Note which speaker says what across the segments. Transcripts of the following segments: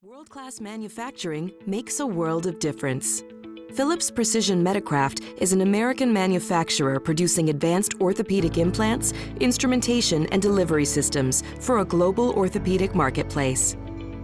Speaker 1: World-class manufacturing makes a world of difference. Phillips Precision Medicraft is an American manufacturer producing advanced orthopedic implants, instrumentation, and delivery systems for a global orthopedic marketplace.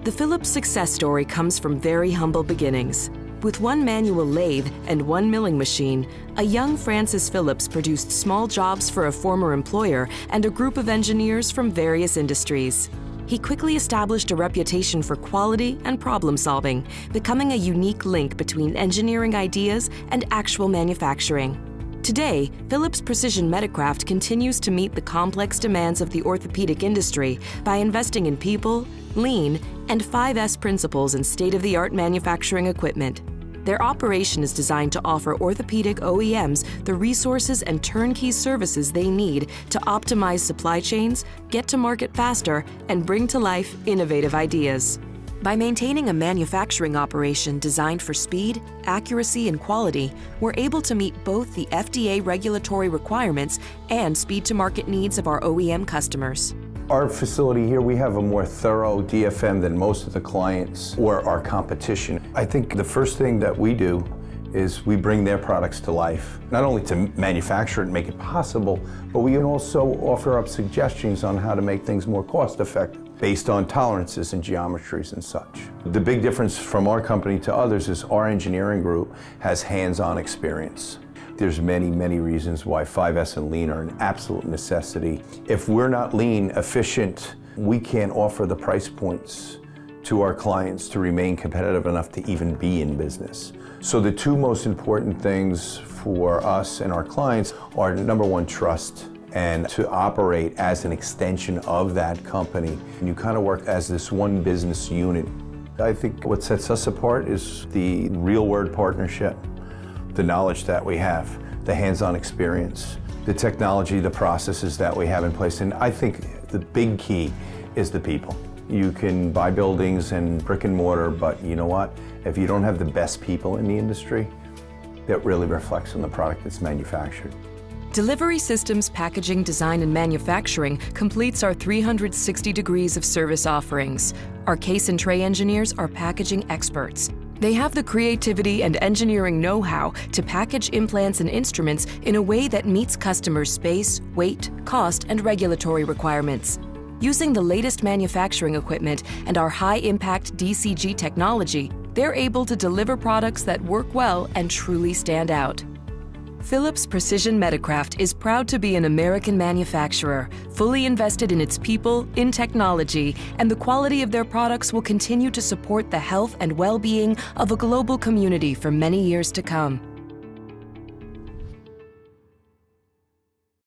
Speaker 1: The Phillips success story comes from very humble beginnings. With one manual lathe and one milling machine, a young Francis Phillips produced small jobs for a former employer and a group of engineers from various industries. He quickly established a reputation for quality and problem solving, becoming a unique link between engineering ideas and actual manufacturing. Today, Phillips Precision Medicraft continues to meet the complex demands of the orthopedic industry by investing in people, lean, and 5S principles in state-of-the-art manufacturing equipment. Their operation is designed to offer orthopedic OEMs the resources and turnkey services they need to optimize supply chains, get to market faster, and bring to life innovative ideas. By maintaining a manufacturing operation designed for speed, accuracy, and quality, we're able to meet both the FDA regulatory requirements and speed-to-market needs of our OEM customers.
Speaker 2: Our facility here, we have a more thorough DFM than most of the clients or our competition. I think the first thing that we do is we bring their products to life, not only to manufacture it and make it possible, but we can also offer up suggestions on how to make things more cost-effective based on tolerances and geometries and such. The big difference from our company to others is our engineering group has hands-on experience. There's many reasons why 5S and lean are an absolute necessity. If we're not lean, efficient, we can't offer the price points to our clients to remain competitive enough to even be in business. So the two most important things for us and our clients are, number one, trust, and to operate as an extension of that company. And you kind of work as this one business unit. I think what sets us apart is the real-world partnership, the knowledge that we have, the hands-on experience, the technology, the processes that we have in place. And I think the big key is the people. You can buy buildings and brick and mortar, but you know what? If you don't have the best people in the industry, that really reflects on the product that's manufactured.
Speaker 1: Delivery Systems Packaging, Design, and Manufacturing completes our 360 degrees of service offerings. Our case and tray engineers are packaging experts. They have the creativity and engineering know-how to package implants and instruments in a way that meets customers' space, weight, cost, and regulatory requirements. Using the latest manufacturing equipment and our high-impact DCG technology, they're able to deliver products that work well and truly stand out. Phillips Precision Medicraft is proud to be an American manufacturer, fully invested in its people, in technology, and the quality of their products will continue to support the health and well-being of a global community for many years to come.